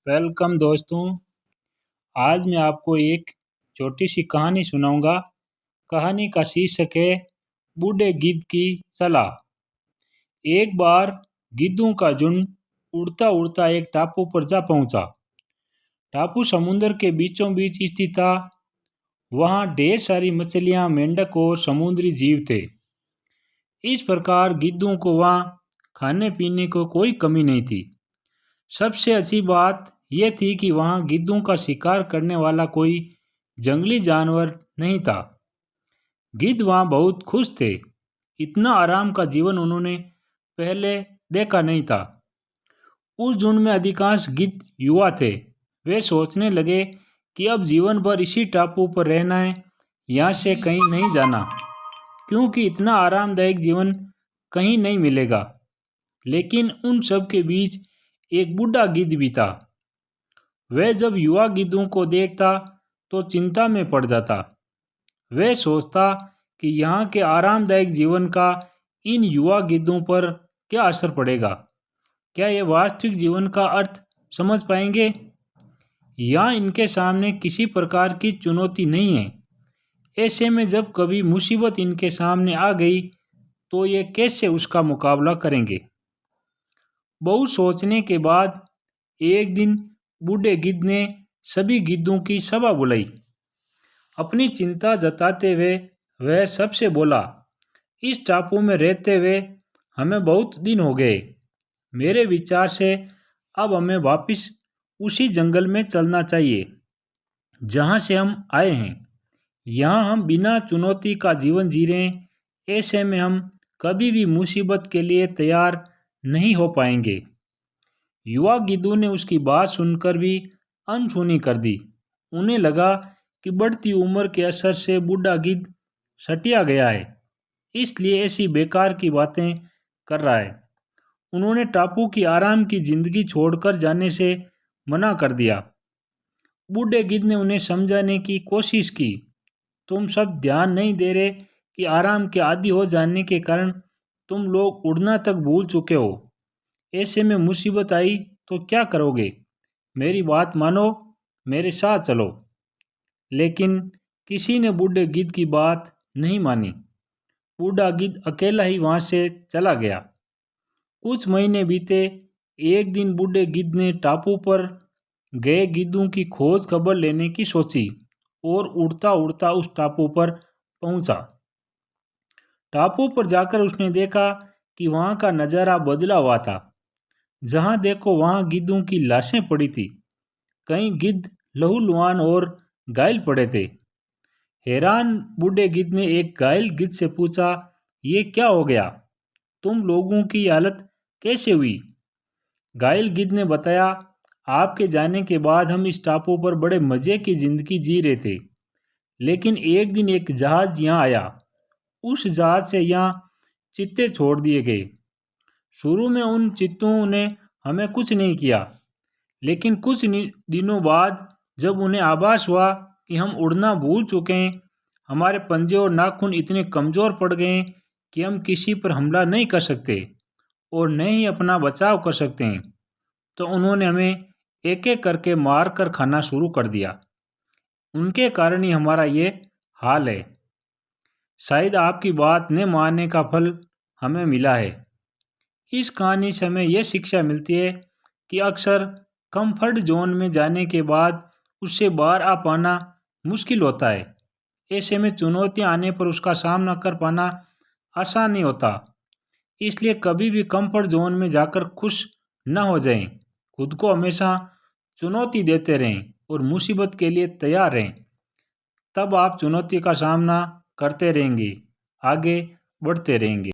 Welcome दोस्तों। आज मैं आपको एक छोटी सी कहानी सुनाऊंगा। कहानी का शीर्षक है बूढ़े गिद्ध की सलाह। एक बार गिद्धों का झुंड उड़ता उड़ता एक टापू पर जा पहुंचा। टापू समुद्र के बीचों बीच स्थित था। वहां ढेर सारी मछलियां, मेंढक और समुद्री जीव थे। इस प्रकार गिद्धों को वहां खाने पीने को कोई कमी नहीं थी। सबसे अच्छी बात यह थी कि वहां गिद्धों का शिकार करने वाला कोई जंगली जानवर नहीं था। गिद्ध वहां बहुत खुश थे। इतना आराम का जीवन उन्होंने पहले देखा नहीं था। उस झुंड में अधिकांश गिद्ध युवा थे। वे सोचने लगे कि अब जीवन भर इसी टापू पर रहना है, यहाँ से कहीं नहीं जाना, क्योंकि इतना आरामदायक जीवन कहीं नहीं मिलेगा। लेकिन उन सब के बीच एक बूढ़ा गिद्ध भी था। वह जब युवा गिद्धों को देखता तो चिंता में पड़ जाता। वह सोचता कि यहाँ के आरामदायक जीवन का इन युवा गिद्धों पर क्या असर पड़ेगा। क्या ये वास्तविक जीवन का अर्थ समझ पाएंगे? यहाँ इनके सामने किसी प्रकार की चुनौती नहीं है। ऐसे में जब कभी मुसीबत इनके सामने आ गई तो ये कैसे उसका मुकाबला करेंगे? बहुत सोचने के बाद एक दिन बूढ़े गिद्ध ने सभी गिद्धों की सभा बुलाई। अपनी चिंता जताते हुए वह सबसे बोला, इस टापू में रहते हुए हमें बहुत दिन हो गए। मेरे विचार से अब हमें वापस उसी जंगल में चलना चाहिए जहाँ से हम आए हैं। यहाँ हम बिना चुनौती का जीवन जी रहे हैं। ऐसे में हम कभी भी मुसीबत के लिए तैयार नहीं हो पाएंगे। युवा गिद्धों ने उसकी बात सुनकर भी अनसुनी कर दी। उन्हें लगा कि बढ़ती उम्र के असर से बूढ़ा गिद्ध सटिया गया है, इसलिए ऐसी बेकार की बातें कर रहा है। उन्होंने टापू की आराम की जिंदगी छोड़कर जाने से मना कर दिया। बूढ़े गिद्ध ने उन्हें समझाने की कोशिश की, तुम सब ध्यान नहीं दे रहे कि आराम के आदी हो जाने के कारण तुम लोग उड़ना तक भूल चुके हो। ऐसे में मुसीबत आई तो क्या करोगे? मेरी बात मानो, मेरे साथ चलो। लेकिन किसी ने बूढ़े गिद्ध की बात नहीं मानी। बूढ़ा गिद्ध अकेला ही वहां से चला गया। कुछ महीने बीते। एक दिन बूढ़े गिद्ध ने टापू पर गए गिद्धों की खोज खबर लेने की सोची और उड़ता उड़ता उस टापू पर पहुंचा। टापू पर जाकर उसने देखा कि वहां का नज़ारा बदला हुआ था। जहां देखो वहां गिद्धों की लाशें पड़ी थी। कई गिद्ध लहूलुहान और घायल पड़े थे। हैरान बूढ़े गिद्ध ने एक घायल गिद्ध से पूछा, ये क्या हो गया? तुम लोगों की हालत कैसे हुई? घायल गिद्ध ने बताया, आपके जाने के बाद हम इस टापू पर बड़े मजे की जिंदगी जी रहे थे। लेकिन एक दिन एक जहाज यहाँ आया। उस जहाज से यहाँ चित्ते छोड़ दिए गए। शुरू में उन चित्तों ने हमें कुछ नहीं किया, लेकिन कुछ दिनों बाद जब उन्हें आभास हुआ कि हम उड़ना भूल चुके हैं, हमारे पंजे और नाखून इतने कमज़ोर पड़ गए कि हम किसी पर हमला नहीं कर सकते और न ही अपना बचाव कर सकते हैं, तो उन्होंने हमें एक एक करके मार कर खाना शुरू कर दिया। उनके कारण ही हमारा ये हाल है। शायद आपकी बात न मानने का फल हमें मिला है। इस कहानी से हमें यह शिक्षा मिलती है कि अक्सर कंफर्ट जोन में जाने के बाद उससे बाहर आ पाना मुश्किल होता है। ऐसे में चुनौतियां आने पर उसका सामना कर पाना आसान नहीं होता। इसलिए कभी भी कंफर्ट जोन में जाकर खुश न हो जाएं। खुद को हमेशा चुनौती देते रहें और मुसीबत के लिए तैयार रहें। तब आप चुनौती का सामना करते रहेंगे, आगे बढ़ते रहेंगे।